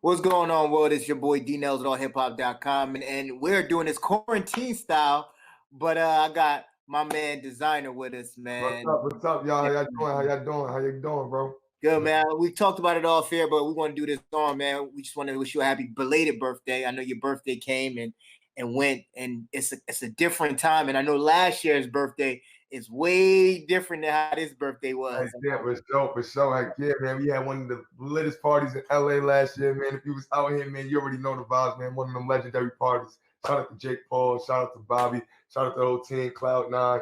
What's going on, world? It's your boy D-Nails at allhiphop.com, and we're doing this quarantine style, but I got my man Desiigner with us, man. What's up, y'all? How y'all doing? How you doing, bro? Good, man. We talked about it off air, but we want to do this on, man. We just want to wish you a happy belated birthday. I know your birthday came and went, and it's a different time. And I know last year's birthday is way different than how this birthday was. Yeah, for sure. Heck yeah, man. We had one of the latest parties in LA last year, man. If you was out here, man, you already know the vibes, man. One of them legendary parties. Shout out to Jake Paul. Shout out to Bobby. Shout out to the whole team, Cloud9.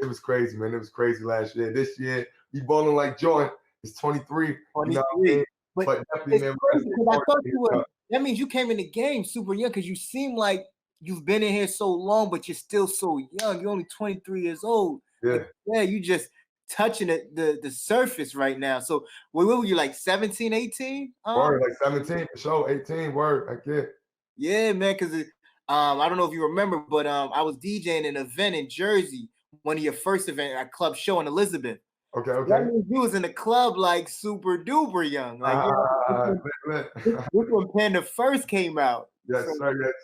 It was crazy, man. It was crazy last year. This year, we balling like Jordan. It's 23. 23. You know what I mean? But definitely, man. I thought you were. That means you came in the game super young because you seem like you've been in here so long, but you're still so young. You're only 23 years old. Yeah. Yeah, you just touching the surface right now. So what were you, like 17, 18? Word, like 17 for sure, 18, word, I get. Yeah, man, because I don't know if you remember, but I was DJing an event in Jersey, one of your first event at Club Show in Elizabeth. Okay. That means you was in the club like super duper young. Like this when Panda first came out. Yes,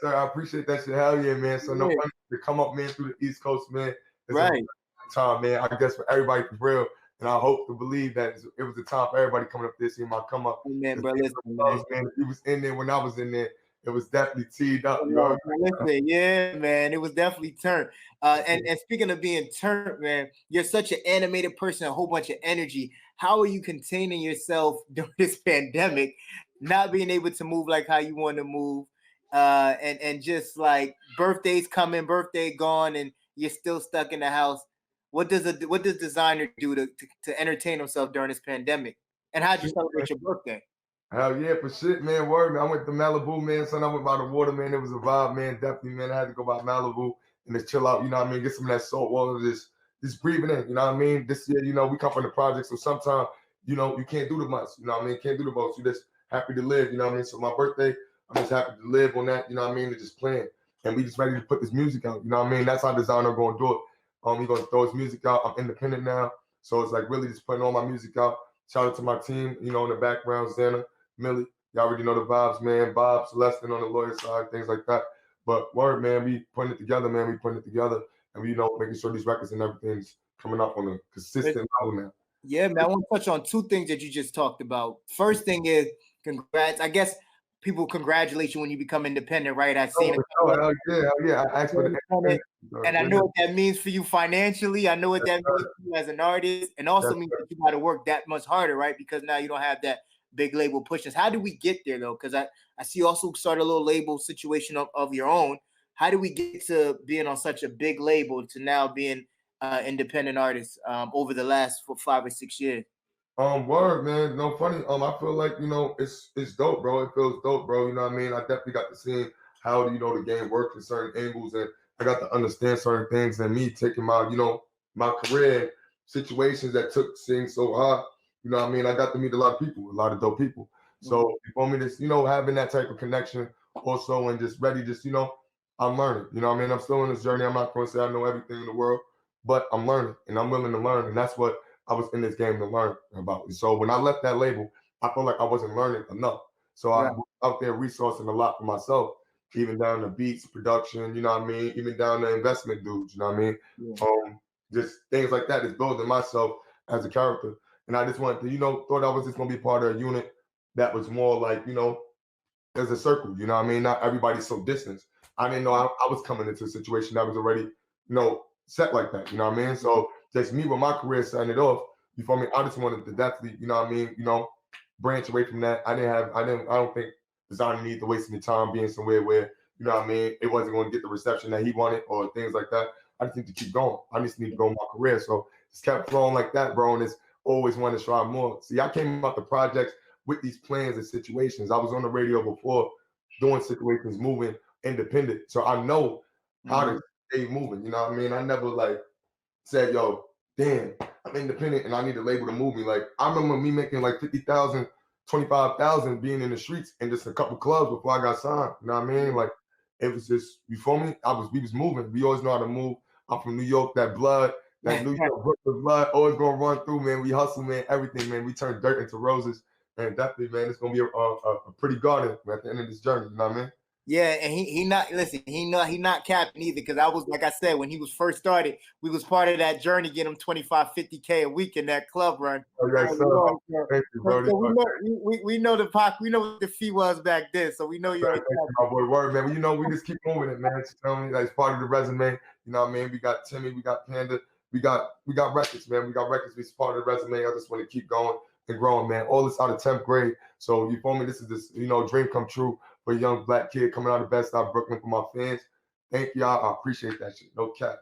sir. I appreciate that shit. Hell yeah, man. So no funny to come up, man, through the East Coast, man. It's right. a time, man. I guess for everybody for real. And I hope to believe that it was a time for everybody coming up there, seeing my come up. Man, bro, listen, man. If you was in there when I was in there, it was definitely teed up. Listen, yeah, man, it was definitely turned. And speaking of being turned, man, you're such an animated person, a whole bunch of energy. How are you containing yourself during this pandemic, not being able to move like how you want to move, and just like birthdays coming, birthday gone, and you're still stuck in the house? What does Desiigner do to entertain himself during this pandemic? And how'd you celebrate your birthday? Hell yeah, for shit, man. Word, man. I went to Malibu, man. Son, I went by the water, man. It was a vibe, man. Definitely, man. I had to go by Malibu and just chill out, you know what I mean? Get some of that salt water, just breathing in, you know what I mean? This year, you know, we come from the project, so sometimes, you know, you can't do the most, you know what I mean? Can't do the most. You just happy to live, you know what I mean? So my birthday, I'm just happy to live on that, you know what I mean? And just playing. And we just ready to put this music out, you know what I mean? That's how Desiigner gonna do it. He's gonna throw his music out. I'm independent now. So it's like really just putting all my music out. Shout out to my team, you know, in the background, Xana, Millie. Y'all already know the vibes, man. Bob, Celestin on the lawyer side, things like that. But word, man, we putting it together, man. We putting it together. And we, you know, making sure these records and everything's coming up on a consistent level now. Yeah, man. I want to touch on two things that you just talked about. First thing is congrats. I guess people congratulate you when you become independent, right? I've seen it. Hell yeah. I asked for the and I know what that means for you financially. I know what that means for you as an artist, and also means that you got to work that much harder, right? Because now you don't have that big label pushes. How do we get there though? Because I see you also start a little label situation of your own. How do we get to being on such a big label to now being independent artists over the last 5 or 6 years? Word, man. No funny. I feel like, you know, it's dope, bro. It feels dope, bro. You know what I mean? I definitely got to see how, you know, the game works in certain angles, and I got to understand certain things, and me taking my, you know, my career situations that took things so hard. You know what I mean? I got to meet a lot of people, a lot of dope people. So for me, just, you know, having that type of connection also, and just ready, just, you know, I'm learning. You know what I mean? I'm still in this journey. I'm not going to say I know everything in the world, but I'm learning, and I'm willing to learn. And that's what I was in this game to learn about. So when I left that label, I felt like I wasn't learning enough. So I was out there resourcing a lot for myself, even down to beats, production, you know what I mean? Even down to investment dudes, you know what I mean? Yeah. Just things like that is building myself as a character. And I just wanted to, you know, thought I was just going to be part of a unit that was more like, you know, there's a circle, you know what I mean? Not everybody's so distant. I didn't know I was coming into a situation that was already, you know, set like that, you know what I mean? So just me with my career setting it off, you feel me? I just wanted to definitely, you know what I mean, you know, branch away from that. I don't think Desiigner needed to waste any time being somewhere where, you know what I mean, it wasn't going to get the reception that he wanted or things like that. I just need to keep going. I just need to go in my career. So it's kept flowing like that, bro, and it's always wanted to try more. See, I came out the projects with these plans and situations. I was on the radio before doing situations, moving independent. So I know how to stay moving, you know what I mean? I never like said, yo, damn, I'm independent and I need a label to move me. Like, I remember me making like 50,000, 25,000 being in the streets in just a couple clubs before I got signed. You know what I mean? Like, it was just, you feel me? We was moving. We always know how to move. I'm from New York, that blood, that New York Brooklyn blood, always gonna run through, man. We hustle, man, everything, man. We turn dirt into roses. And definitely, man, it's gonna be a pretty garden at the end of this journey. You know what I mean? Yeah, and he not listen. He not capping either, because I was, like I said, when he was first started, we was part of that journey, get him 25, 50K a week in that club run. Oh, yes, sir. Thank you, bro. So we know the POC, we know what the fee was back then, so we know you're on. Thank you, my boy. Word, man. Well, you know, we just keep moving it, man. You tell me, like, it's part of the resume. You know what I mean? We got Timmy, we got Panda, we got records, man. We got records. It's part of the resume. I just want to keep going and growing, man. All this out of 10th grade. So you feel me? This is dream come true for a young black kid coming out of Best Stop Brooklyn for my fans. Thank y'all. I appreciate that shit. No cap.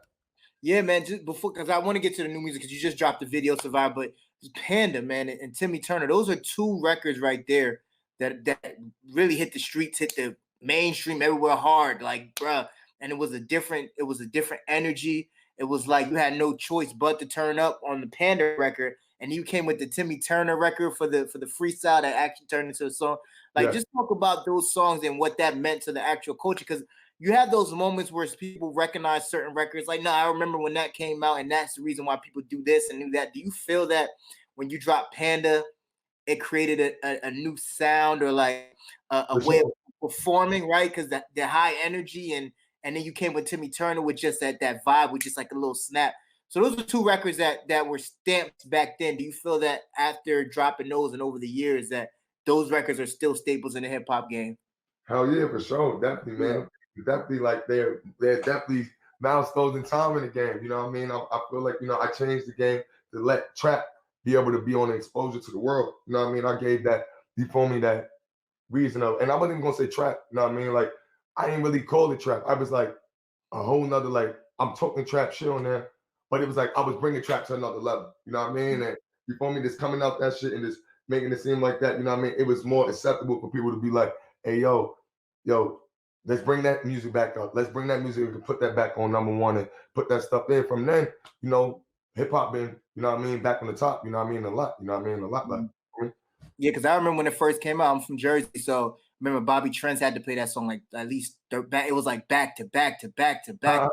Yeah, man. Just before, because I want to get to the new music, because you just dropped the video Survive, but Panda, man, and Timmy Turner, those are two records right there that really hit the streets, hit the mainstream everywhere hard, like, bruh. And it was a different energy. It was like you had no choice but to turn up on the Panda record, and you came with the Timmy Turner record for the freestyle that actually turned into a song. Like, just talk about those songs and what that meant to the actual culture, because you have those moments where people recognize certain records. Like, no, I remember when that came out, and that's the reason why people do this and do that. Do you feel that when you drop Panda, it created a new sound, or like a way of performing, right? Because the high energy, and then you came with Timmy Turner with just that vibe, with just like a little snap. So those are two records that were stamped back then. Do you feel that after dropping those and over the years, that those records are still staples in the hip hop game? Hell yeah, for sure. Definitely, man. Definitely, like, there's definitely milestones in time in the game. You know what I mean? I feel like, I changed the game to let trap be able to be on the exposure to the world. You know what I mean? I gave that, you feel me, that reason of, and I wasn't even gonna say trap. You know what I mean? Like, I didn't really call it trap. I was like a whole nother, like, I'm talking trap shit on there, but it was like I was bringing trap to another level. You know what I mean? And you feel me? Just coming out that shit and just making it seem like that. You know what I mean? It was more acceptable for people to be like, hey, yo, let's bring that music back up. Let's bring that music and put that back on #1 and put that stuff in. From then, hip hop been, back on the top, a lot, a lot. Yeah, because I remember when it first came out. I'm from Jersey, so I remember Bobby Trent had to play that song like at least it was like back to back to back to back.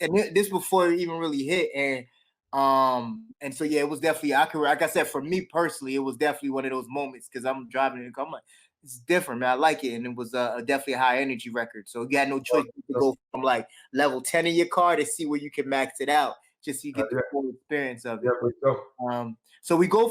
And this before it even really hit, and so yeah, it was definitely, like I said, for me personally, it was definitely one of those moments, because I'm driving and I'm like, it's different, man. I like it, and it was definitely a high energy record. So you had no choice to go from like level 10 in your car to see where you can max it out, just so you get the full experience of it. Yeah, for sure. So we go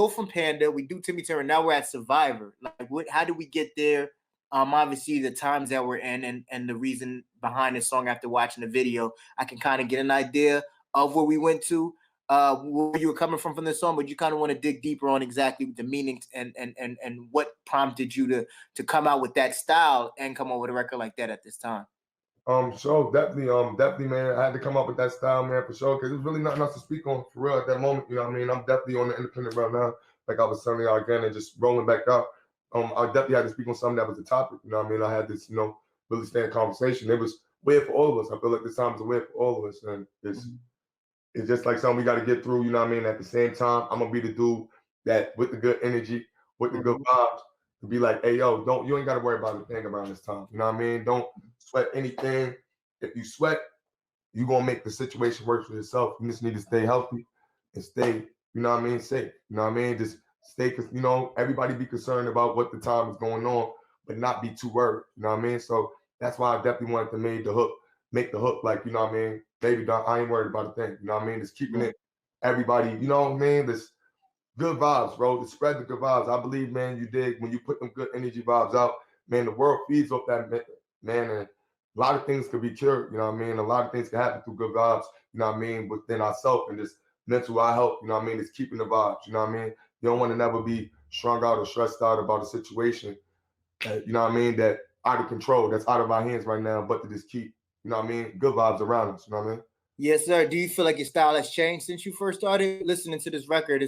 from Panda, we do Timmy Turner, now we're at Survivor. Like, how do we get there? Obviously the times that we're in, and the reason behind the song. After watching the video, I can kind of get an idea of where we went to, where you were coming from the song, but you kind of want to dig deeper on exactly the meaning and what prompted you to come out with that style and come out with a record like that at this time. So definitely, man. I had to come up with that style, man, for sure, because there's really nothing else to speak on for real at that moment. You know what I mean? I'm definitely on the independent right now, like I was telling y'all again, and just rolling back out. I definitely had to speak on something that was the topic. You know what I mean? I had this, really standing conversation. It was weird for all of us. I feel like this time is weird for all of us, and it's just like something we got to get through. You know what I mean? At the same time, I'm gonna be the dude that with the good energy, with the good vibes, to be like, hey, yo, you ain't got to worry about a thing around this time. You know what I mean? Don't sweat anything. If you sweat, you're gonna make the situation worse for yourself. You just need to stay healthy and stay, safe. You know what I mean? Just stay, because everybody be concerned about what the time is going on, but not be too worried. You know what I mean? So that's why I definitely wanted to make the hook, like, baby, I ain't worried about a thing. You know what I mean? Just keeping it, everybody, you know what I mean? This good vibes, bro. To spread the good vibes. I believe, man, you dig when you put them good energy vibes out, man, the world feeds off that, man, and a lot of things could be cured, you know what I mean? A lot of things can happen through good vibes, you know what I mean, within ourselves, and just mental health, you know what I mean, is keeping the vibes, you know what I mean? You don't want to never be strung out or stressed out about a situation, you know what I mean, that out of control, that's out of our hands right now, but to just keep, you know what I mean, good vibes around us, you know what I mean? Yes, sir. Do you feel like your style has changed since you first started listening to this record?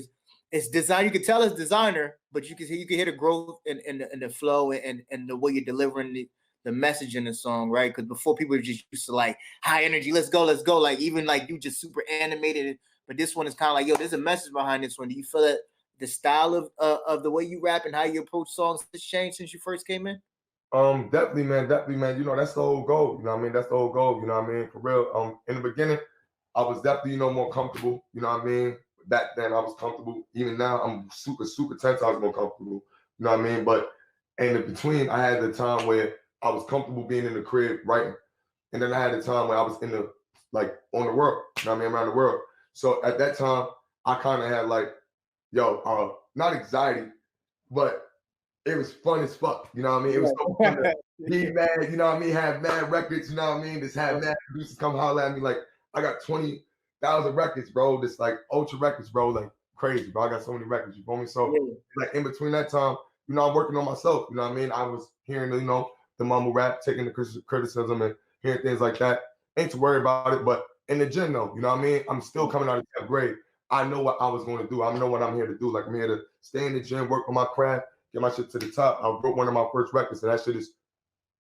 It's design. You can tell it's Desiigner, but you can hear the growth in the flow and the way you're delivering the message in the song, right? Because before, people were just used to like high energy, let's go. Like, even like you just super animated, but this one is kind of like, yo, there's a message behind this one. Do you feel that the style of the way you rap and how you approach songs has changed since you first came in? Definitely, man. You know, that's the whole goal. You know what I mean? That's the whole goal. You know what I mean? For real. In the beginning, I was definitely, more comfortable. You know what I mean? back then I was comfortable. Even now I'm super 10 times more comfortable. You know what I mean? But in between, I had the time where I was comfortable being in the crib writing, and then I had the time where I was in the like on the world. You know what I mean? Around the world. So at that time, I kind of had like, not anxiety, but it was fun as fuck. You know what I mean? It was so fun to be mad, you know what I mean? Have mad records, you know what I mean? Just have mad producers come holler at me. Like, I got 20,000 records, bro. This like ultra records, bro. Like crazy, bro. I got so many records, you feel me? So like in between that time, you know, I'm working on myself. You know what I mean? I was hearing, you know, the mumble rap, taking the criticism and hearing things like that. Ain't to worry about it, but in the gym though, you know what I mean? I'm still coming out of 10th grade. I know what I was going to do. I know what I'm here to do. Like I'm here to stay in the gym, work on my craft, get my shit to the top. I wrote one of my first records, and that shit is,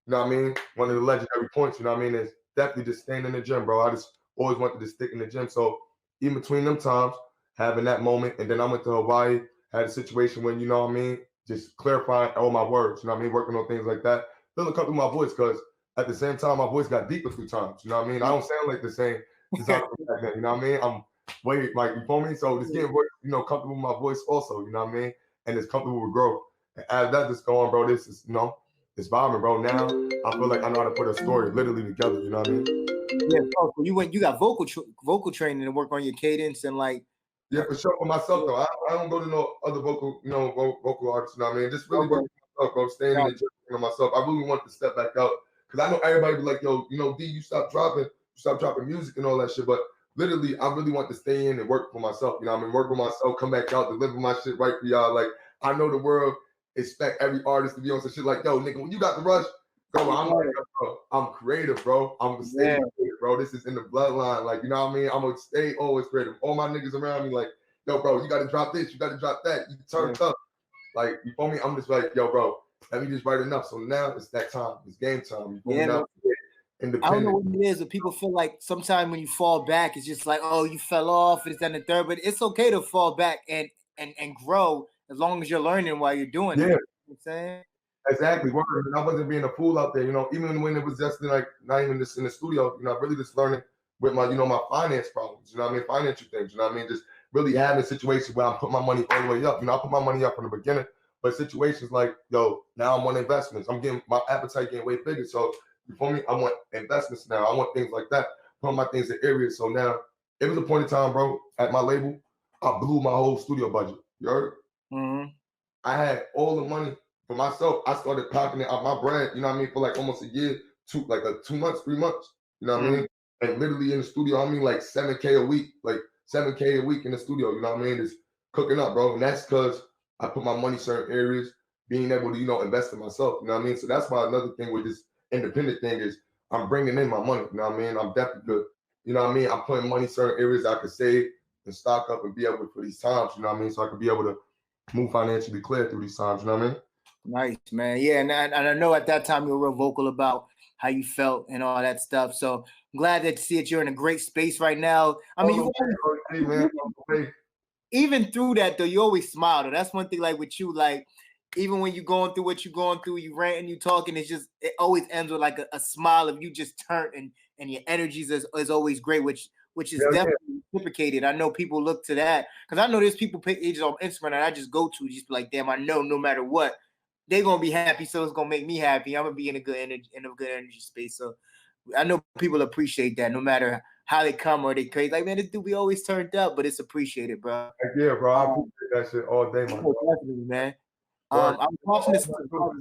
you know what I mean? One of the legendary points, you know what I mean? Is definitely just staying in the gym, bro. I just always wanted to stick in the gym. So in between them times, having that moment, and then I went to Hawaii, had a situation when, you know what I mean? Just clarifying all my words, you know what I mean? Working on things like that. Feeling comfortable with my voice, because at the same time, my voice got deep a few times, you know what I mean? I don't sound like the same designer back then, you know what I mean? I'm way, like, you feel me? So just getting, you know, comfortable with my voice also, you know what I mean? And it's comfortable with growth. And as that just going, bro, this is, you know, it's vibing, bro. Now I feel like I know how to put a story literally together. You know what I mean? Yeah. So you got vocal training to work on your cadence and like. Yeah, for sure. For myself though, I don't go to no other vocal, you know, vocal artists. You know what I mean? Just really working on myself, bro. Staying in the gym on myself. I really want to step back out, because I know everybody be like, yo, you know, D, you stop dropping music and all that shit. But literally, I really want to stay in and work for myself. You know what I mean? Work for myself, come back out, deliver my shit right for y'all. Like, I know the world expect every artist to be on some shit like, yo, nigga, when you got the rush, bro, I'm like, bro, I'm creative, bro. I'm gonna stay creative, bro. This is in the bloodline. Like, you know what I mean? I'm gonna stay always creative. All my niggas around me, like, yo, bro, you gotta drop this, you gotta drop that. You turned up. Like, you feel me? I'm just like, yo, bro, let me just write enough. So now it's that time. It's game time. You feel me? Now, independent. I don't know what it is, but people feel like sometimes when you fall back, it's just like, oh, you fell off, it's that and the third. But it's okay to fall back and grow as long as you're learning while you're doing it. You know what I'm saying? Exactly. And I wasn't being a fool out there, you know, even when it was just like not even just in the studio, you know, really just learning with my, you know, my finance problems, you know what I mean? Financial things, you know what I mean? Just really having situations where I put my money all the way up. You know, I put my money up from the beginning, but situations like, yo, now I want investments. I'm getting my appetite getting way bigger. So you feel me? I want investments now. I want things like that. Put my things in areas. So now it was a point in time, bro, at my label, I blew my whole studio budget. You heard? I had all the money for myself. I started pocketing out my bread, you know what I mean, for like almost a year, 2 months, 3 months, you know what I mean? And literally in the studio, I mean like 7K a week, like 7K a week in the studio, you know what I mean? Just cooking up, bro. And that's because I put my money in certain areas, being able to, you know, invest in myself, you know what I mean? So that's why another thing with this independent thing is I'm bringing in my money, you know what I mean? I'm definitely good, you know what I mean? I'm putting money in certain areas I could save and stock up and be able to, for these times, you know what I mean? So I could be able to move financially clear through these times, you know what I mean? Nice, man. Yeah, and I know at that time you were real vocal about how you felt and all that stuff. So I'm glad that you're in a great space right now. I mean, even through that though, you always smile. Though. That's one thing. Like with you, like even when you're going through what you're going through, you rant and you talking. It's just it always ends with like a smile of you just turn and your energies is always great, which is definitely reciprocated. I know people look to that because I know there's people pages on Instagram and I just go to just be like, damn, I know no matter what. They're gonna be happy, so it's gonna make me happy. I'm gonna be in a good energy space. So I know people appreciate that, no matter how they come or they crazy. Like, man, this dude we always turned up, but it's appreciated, bro. Yeah, bro. I appreciate that shit all day, man. Definitely, man. I'm watching this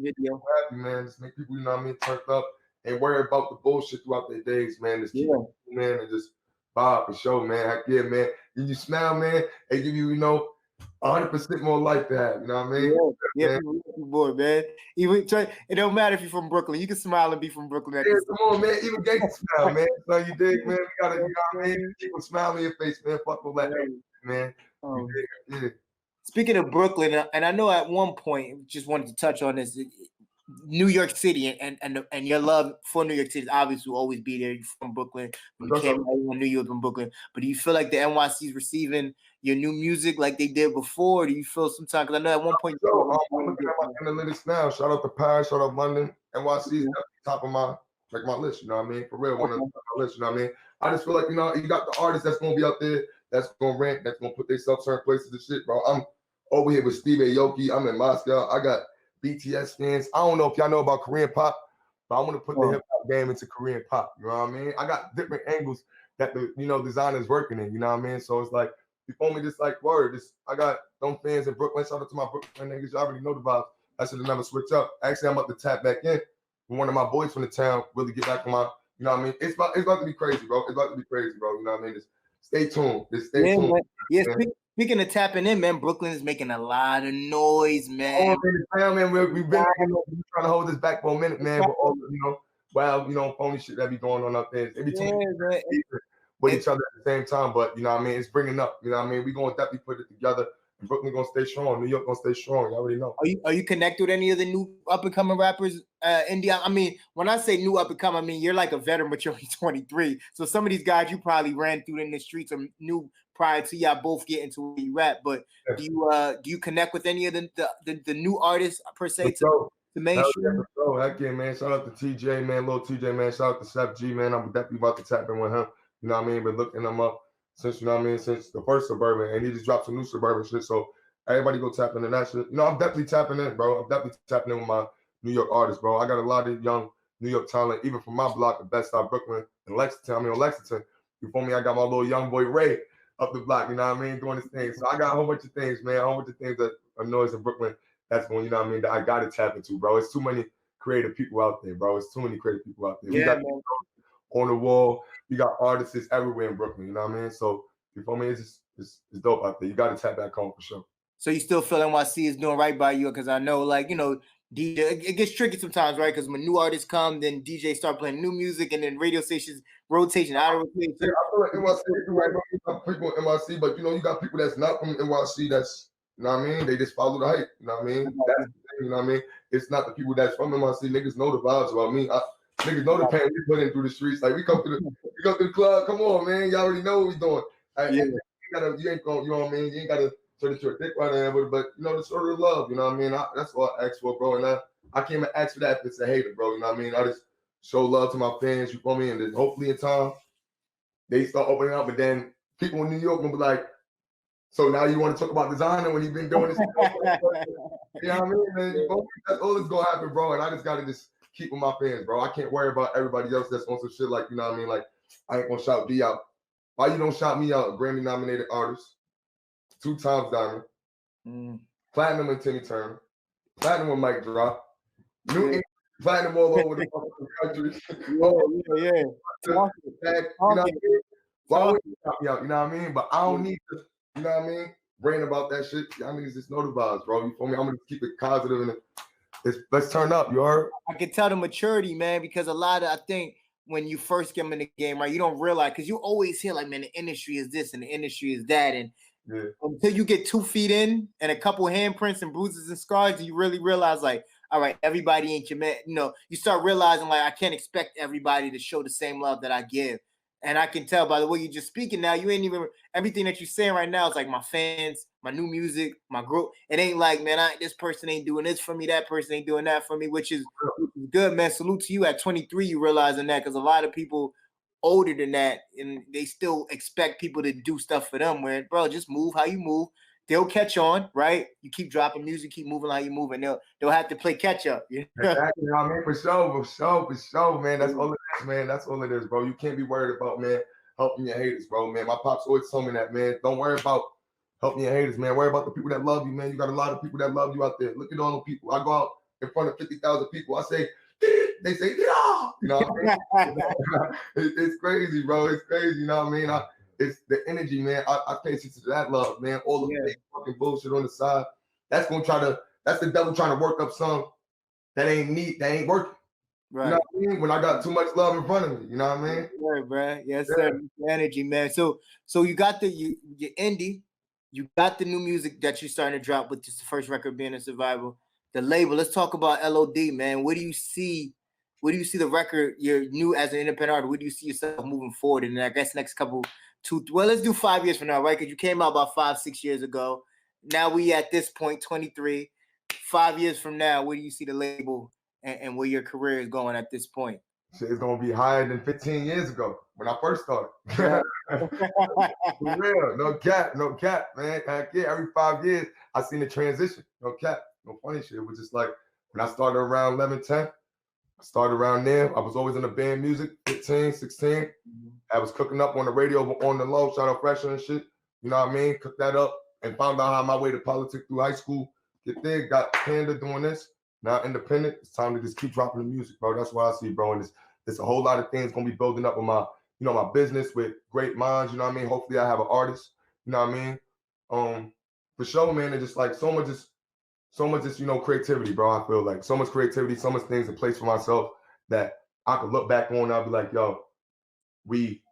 video. Man, just make people, you know what I mean, turned up and worry about the bullshit throughout their days, man. Just keep man, and just vibe for sure, man. Heck yeah, man. And you smile, man, and give you, you know, 100% more life to have. You know what I mean? Yeah, boy, man. It don't matter if you're from Brooklyn. You can smile and be from Brooklyn. Come on, man. Even gangsters smile, man. So you dig, man. We gotta, you know what I mean? Keep a smile on your face, man. Fuck all that, man. Yeah. Speaking of Brooklyn, and I know at one point, just wanted to touch on this. New York City and your love for New York City obviously will always be there. You're from Brooklyn. You came everyone knew you were from Brooklyn. But do you feel like the NYC is receiving your new music like they did before? Do you feel sometimes? Because I know at one point. I'm looking at my analytics now. Shout out to Paris. Shout out London. NYC is top of my list. You know what I mean? For real, one of my list. You know what I mean? I just feel like, you know, you got the artists that's gonna be out there. that's gonna rent, that's gonna put themselves certain places and shit, bro. I'm over here with Steve Aoki. I'm in Moscow. I got BTS fans. I don't know if y'all know about Korean pop, but I want to put the hip hop game into Korean pop. You know what I mean? I got different angles that the Desiigner's working in. You know what I mean? So it's like, you feel me? Just like word. I got them fans in Brooklyn. Shout out to my Brooklyn niggas. You already know the vibes. I should have never switched up. Actually, I'm about to tap back in with one of my boys from the town. Really get back to my. You know what I mean? It's about to be crazy, bro. It's about to be crazy, bro. You know what I mean? Just stay tuned. Just stay tuned. Man. Yeah, speaking of tapping in, man, Brooklyn is making a lot of noise, man. Oh, man, we've been trying to hold this back for a minute, man. But all phony shit that be going on up there. It be with each other at the same time, but you know what I mean? It's bringing up. You know what I mean? We gonna definitely put it together. And Brooklyn gonna stay strong. New York gonna stay strong. You already know. Are you connected with any of the new up and coming rappers? India. I mean, when I say new up and coming, I mean you're like a veteran, but you're only 23. So some of these guys you probably ran through in the streets or knew prior to y'all both getting to where you rap. But do you connect with any of the new artists per se to mainstream? Heck yeah, man. Shout out to TJ, man, little TJ, man. Shout out to Seth G, man. I'm definitely about to tap in with him. You know what I mean? Been looking him up since, you know what I mean, since the first Suburban, and he just dropped some new Suburban shit. So everybody go tap into that shit. You know, I'm definitely tapping in, bro. I'm definitely tapping in with my New York artists, bro. I got a lot of young New York talent, even from my block, the Best Stop Brooklyn and Lexington. I mean, on Lexington. You feel me? I got my little young boy Ray up the block, you know what I mean, doing this thing. So I got a whole bunch of things, man, a whole bunch of things that are noise in Brooklyn. That's going, you know what I mean, that I got to tap into, bro. It's too many creative people out there, bro. It's too many creative people out there. Yeah, we got on the wall. You got artists everywhere in Brooklyn, you know what I mean? So, you feel me? It's dope out there. You got to tap back home for sure. So you still feel NYC is doing right by you? Because I know, like, you know, DJ, it gets tricky sometimes, right? Because when new artists come, then DJs start playing new music, and then radio stations rotation out of rotation. Yeah, I feel like NYC, you got people in NYC, but you know, you got people that's not from NYC. That's, you know what I mean? They just follow the hype. You know what I mean? That's the thing, you know what I mean? It's not the people that's from NYC. Niggas know the vibes about me. Niggas know the pain we put in through the streets. Like we go to the club. Come on, man. Y'all already know what we doing. You ain't going. You know what I mean? You ain't gotta turn it to a dick right now, but you know, the sort of love. You know what I mean? That's all I ask for, bro. And I can't even ask for that if it's a hater, bro. You know what I mean? I just show love to my fans. You feel me? And then hopefully in time they start opening up. But then people in New York will be like, so now you want to talk about Desiigner when you've been doing this? You know what I mean, man? That's all that's gonna happen, bro. And I just gotta keep with my fans, bro. I can't worry about everybody else that's on some shit like, you know what I mean? Like, I ain't gonna shout D out. Why you don't shout me out? Grammy nominated artist, 2 times diamond, platinum with Timmy Turner, platinum with Mike Drop, platinum all over the country. Yeah. You know what I mean? Why would you shout me out? You know what I mean? But I don't need to, you know what I mean? Brain about that shit. Y'all niggas just know the vibes, bro. You feel me? I'm gonna keep it positive and let's turn up. You heard? I can tell the maturity, man, because I think when you first get in the game, right, you don't realize, because you always hear like, man, the industry is this and the industry is that, and until you get 2 feet in and a couple handprints and bruises and scars, you really realize, like, all right, everybody ain't your man. You know, you start realizing, like, I can't expect everybody to show the same love that I give. And I can tell by the way you're just speaking now, you ain't even, everything that you're saying right now is like my fans, my new music, my growth. It ain't like, man, this person ain't doing this for me, that person ain't doing that for me, which is good, man. Salute to you at 23, you realizing that, because a lot of people older than that, and they still expect people to do stuff for them, where, bro, just move how you move. They'll catch on, right? You keep dropping music, keep moving how you move, and they'll have to play catch up. You know? Exactly. I mean, for sure, man. That's all it is, man. That's all it is, bro. You can't be worried about, man, helping your haters, bro, man. My pops always told me that, man. Don't worry about helping your haters, man. Worry about the people that love you, man. You got a lot of people that love you out there. Look at all the people. I go out in front of 50,000 people. I say, they say, yeah. You know what I mean? It's crazy, bro. It's crazy. You know what I mean? It's the energy, man. I pay attention to that love, man. All the fake fucking bullshit on the side. That's the devil trying to work up some that ain't working. Right. You know what I mean? When I got too much love in front of me, you know what I mean? Right, bro. Yes, sir. Energy, man. So you got your indie, you got the new music that you're starting to drop with just the first record being a survival. The label. Let's talk about LOD, man. Where do you see the record? You're new as an independent artist. Where do you see yourself moving forward in, I guess, next let's do 5 years from now, right? Because you came out about 5-6 years ago. Now we at this point, 23. 5 years from now, where do you see the label and where your career is going at this point? Shit is gonna be higher than 15 years ago. when I first started. Yeah. For real, no cap, man. Heck yeah, every 5 years, I seen the transition. No cap, no funny shit. It was just like when I started around 11, 10, I started around there. I was always in the band music, 15, 16. I was cooking up on the radio on the low, shout out Fresher and shit. You know what I mean? Cooked that up and found out how my way to politics through high school. Get there, got Panda doing this. Now independent. It's time to just keep dropping the music, bro. That's what I see, bro. And it's a whole lot of things gonna be building up with my, my business with great minds. You know what I mean? Hopefully I have an artist. You know what I mean? For sure, man. It's just like so much, creativity, bro. I feel like so much creativity, so much things in place for myself that I could look back on and I'll be like, yo, we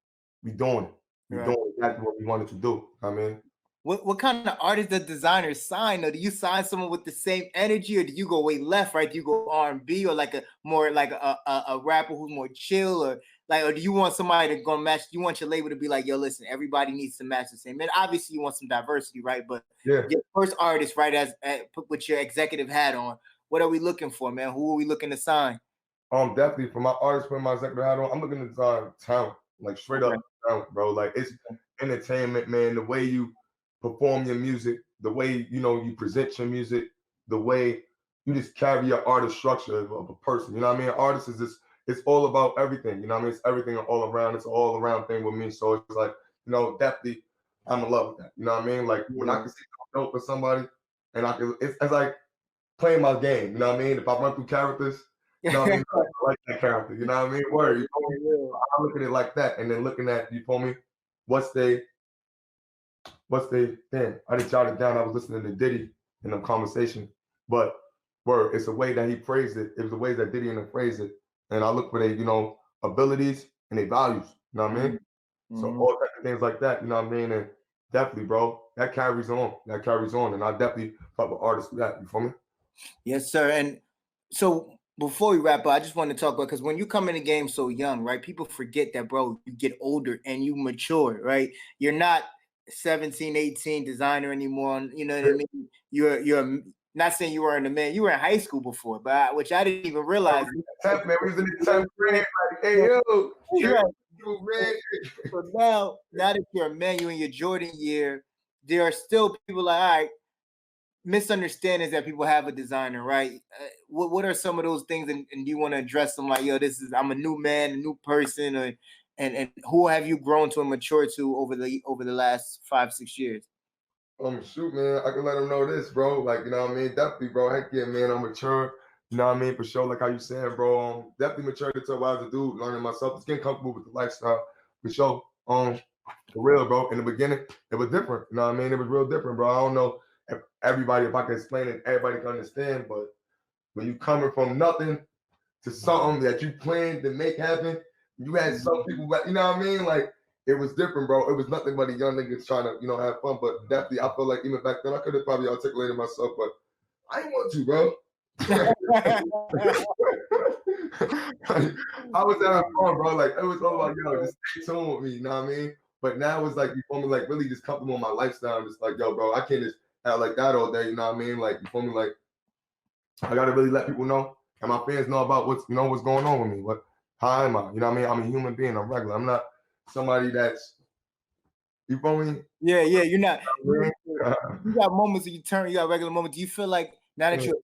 doing it. We doing exactly what we wanted to do. I mean, what kind of artists does Desiigner sign? Or do you sign someone with the same energy, or do you go way left, right? Do you go R&B, or like a more like a rapper who's more chill, or do you want somebody to go match? You want your label to be like, yo, listen, everybody needs to match the same. And obviously you want some diversity, right? But yeah, your first artist, right, with your executive hat on, what are we looking for, man? Who are we looking to sign? Definitely for my artist putting my executive hat on, I'm looking to design talent, like straight up talent, bro. Like it's entertainment, man. The way you perform your music, the way you present your music, the way you just carry your artist structure of a person. You know what I mean? Artist is just, it's all about everything. You know what I mean? It's everything all around. It's an all around thing with me. So it's like, definitely I'm in love with that. You know what I mean? Like when I can see dope for somebody and it's like playing my game. You know what I mean? If I run through characters, you know what I mean? I like that character. You know what I mean? Word. You feel me? I look at it like that, and then looking at, you feel me? What's they damn, I didn't jot it down. I was listening to Diddy in the conversation. But word, it's the way that he phrased it. It was the ways that Diddy and him phrased it. And I look for their, abilities and their values. You know what I mean? Mm-hmm. So all types of things like that, you know what I mean? And definitely, bro, that carries on. That carries on. And I definitely fuck with artists with that. You feel me? Yes, sir. And so before we wrap up, I just want to talk about, because when you come in the game so young, right, people forget that, bro, you get older and you mature, right? You're not 17, 18 Desiigner anymore. You know what I mean? You're not saying you weren't a man. You were in high school before, but which I didn't even realize. 10th, man. We was in the 10th grade. Like, hey, yo. So now that you're a man, you in your Jordan year, there are still people like, all right, misunderstandings that people have a Desiigner, right? What are some of those things, and do you want to address them? Like, yo, I'm a new man, a new person, or and who have you grown to and matured to over the last 5-6 years? Shoot, man, I can let them know this, bro. Like, you know what I mean? Definitely, bro. Heck yeah, man, I'm mature. You know what I mean? For sure, like how you saying, bro. Definitely matured into what I was a dude, learning myself, just getting comfortable with the lifestyle. For sure. For real, bro. In the beginning, it was different. You know what I mean? It was real different, bro. I don't know if I can explain it, everybody can understand, but when you coming from nothing to something that you planned to make happen, you had some people, you know what I mean? Like, it was different, bro. It was nothing but a young nigga trying to, have fun. But definitely, I feel like even back then, I could have probably articulated myself, but I didn't want to, bro. I was having fun, bro. Like, it was all about, yo, just stay tuned with me, you know what I mean? But now it's like, you feel me, like, really just comfortable with my lifestyle. Just like, yo, bro, I can't just act like that all day, you know what I mean? Like, you feel me? Like, I got to really let people know, and my fans know about what's going on with me. How am I? You know what I mean? I'm a human being. I'm regular. I'm not somebody that's, you feel me? Yeah, you're not. You got moments that you got regular moments. Do you feel like now that you're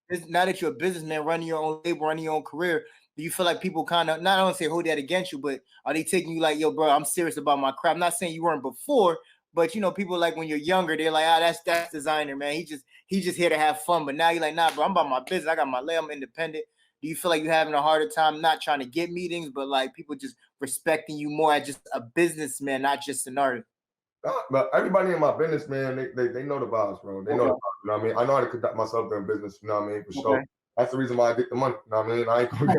a businessman, running your own label, running your own career, do you feel like people kind of, not only say hold that against you, but are they taking you like, yo, bro, I'm serious about my craft? I'm not saying you weren't before, but people like when you're younger, they're like, that's Desiigner, man. He just here to have fun. But now you're like, nah, bro, I'm about my business. I got my label. I'm independent. Do you feel like you're having a harder time not trying to get meetings, but like people just respecting you more as just a businessman, not just an artist? But everybody in my business, man, they know the vibes, bro. They know the vibes, you know what I mean? I know how to conduct myself in business, you know what I mean? For sure. That's the reason why I get the money, you know what I mean? I ain't gonna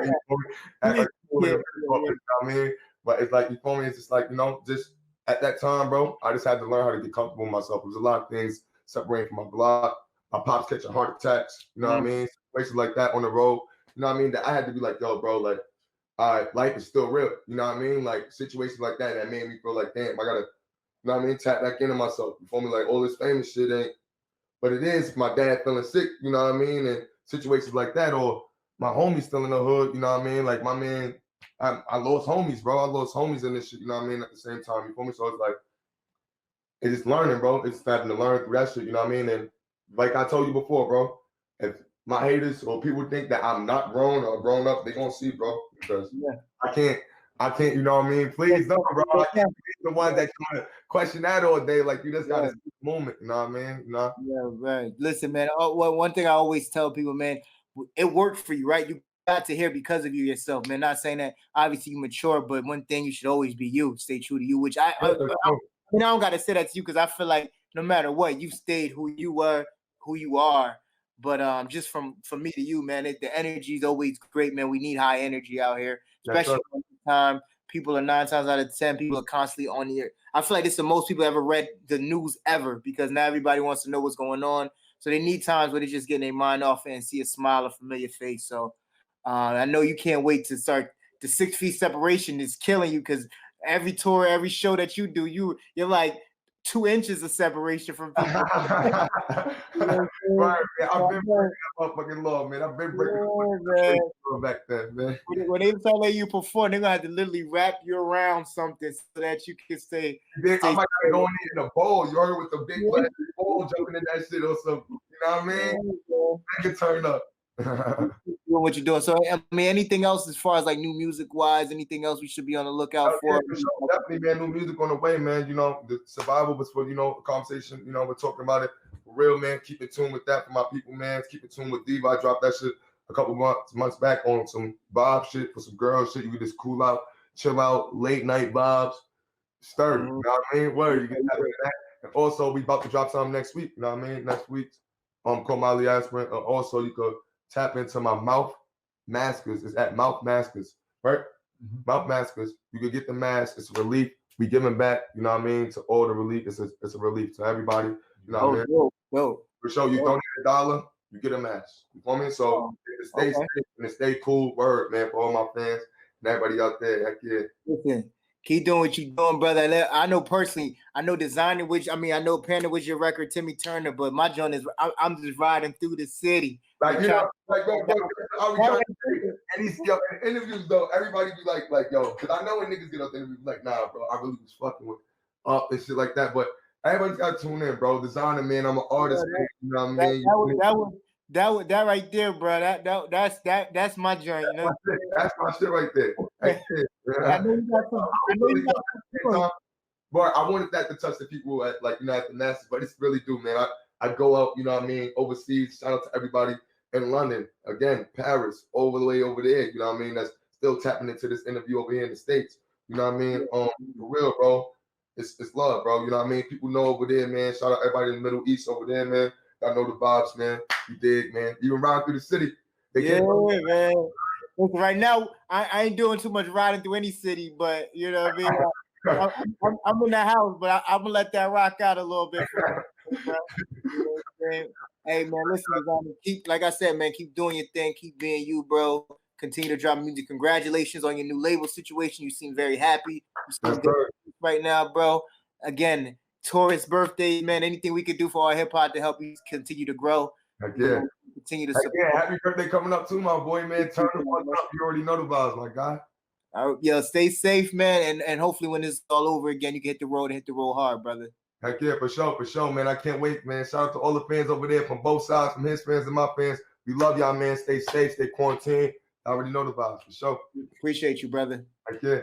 act like you know what I mean? But it's like, you feel me? It's just like, just at that time, bro, I just had to learn how to get comfortable with myself. There's a lot of things separating from my block. My pops catching heart attacks, you know what I mean? Situations like that on the road, you know what I mean? That I had to be like, yo, bro, like, all right, life is still real, you know what I mean? Like, situations like that made me feel like, damn, I gotta, you know what I mean? Tap back into myself. You feel me? Like, all this famous shit ain't, but it is my dad feeling sick, you know what I mean? And situations like that, or my homie still in the hood, you know what I mean? Like, my man I lost homies, bro. I lost homies in this shit, you know what I mean? At the same time, you feel me? So it's like, it's just learning, bro. It's having to learn through that shit, you know what I mean? And like I told you before, bro, if my haters or people think that I'm not grown or grown up, they gonna see, bro, because I can't, you know what I mean? Please don't, bro. I can't be the one that trying to question that all day. Like, you just gotta see the moment, you know what I mean? You know? Yeah, right. Listen, man. One thing I always tell people, man, it worked for you, right? You got to hear because of you yourself, man. Not saying that obviously you mature, but one thing you should always be you. Stay true to you, which I don't gotta say that to you because I feel like no matter what, you stayed who you were, who you are. But just from me to you, man, the energy is always great, man. We need high energy out here, especially at the time. People are 9 times out of 10. People are constantly on the air. I feel like this is the most people ever read the news ever because now everybody wants to know what's going on. So they need times where they just get their mind off it and see a smile, a familiar face. So I know you can't wait to start. The 6 feet separation is killing you because every tour, every show that you do, you're like 2 inches of separation from people. Right, man. I've been breaking that motherfucking law, man. I've been breaking the back then, man. When they tell you perform, they're gonna have to literally wrap you around something so that you can stay. I might be going in a bowl. You heard with the big plastic bowl jumping in that shit or something. You know what I mean? I can turn up. Doing what you're doing. So I mean, anything else as far as like new music wise, anything else we should be on the lookout for? Yeah, sure. Definitely, man. New music on the way, man. You know, the survival was for, you know, a conversation. You know, we're talking about it for real, man. Keep in tune with that for my people, man. Keep in tune with Diva. I dropped that shit a couple months back on some Bob shit for some girl shit. You can just cool out, chill out, late night vibes, sturdy. You know what I mean? Word, you get that. And also, we about to drop something next week. You know what I mean? Next week, called Miley Aspirin. Also, you could tap into my Mouth Maskers. It's at Mouth Maskers, right? Mouth Maskers. You can get the mask. It's a relief. We giving back, you know what I mean, to all the relief. It's a relief to everybody. You know what I mean? For sure, you donate $1, you get a mask. You feel me? So stay safe and stay cool. Word, man, for all my fans and everybody out there. Heck yeah. Listen, keep doing what you're doing, brother. I know personally, I know Desiigner, which I mean, I know Panda was your record, Timmy Turner, but my joint is I'm just riding through the city. Like, you know, like, bro, I was trying to say, and these in interviews though, everybody be like, yo, because I know when niggas get up there and be like, nah, bro, I really was fucking with up and shit like that. But everybody's got to tune in, bro. Designer, man, I'm an artist, man, you know what I mean? That right there, bro. That's my joint. You know? That's my shit right there. I know you got some. But I wanted that to touch the people at, like, you know, at the masses, but it's really do, man. I go out, you know what I mean, overseas. Shout out to everybody in London, again, Paris, all the way over there, you know what I mean? That's still tapping into this interview over here in the States. You know what I mean? For real, bro. It's love, bro. You know what I mean? People know over there, man. Shout out everybody in the Middle East over there, man. I know the vibes, man. You dig, man. Even riding through the city. Man. Right now, I ain't doing too much riding through any city, but you know what I mean? I'm in the house, but I'm gonna let that rock out a little bit. Hey man, listen, keep, like I said, man, keep doing your thing, keep being you, bro. Continue to drop music. Congratulations on your new label situation. You seem very happy. You seem good right now, bro. Again, Taurus birthday, man. Anything we could do for our hip hop to help you continue to grow. Yeah. Continue to support. Yeah, happy birthday coming up too, my boy, man. Turn the fuck up. You already know the vibes, my guy. Yeah, stay safe, man, and hopefully when this is all over again, you can hit the road and hit the road hard, brother. Heck yeah, for sure, man. I can't wait, man. Shout out to all the fans over there from both sides, from his fans and my fans. We love y'all, man. Stay safe, stay quarantined. I already know the vibes, for sure. Appreciate you, brother. Heck yeah.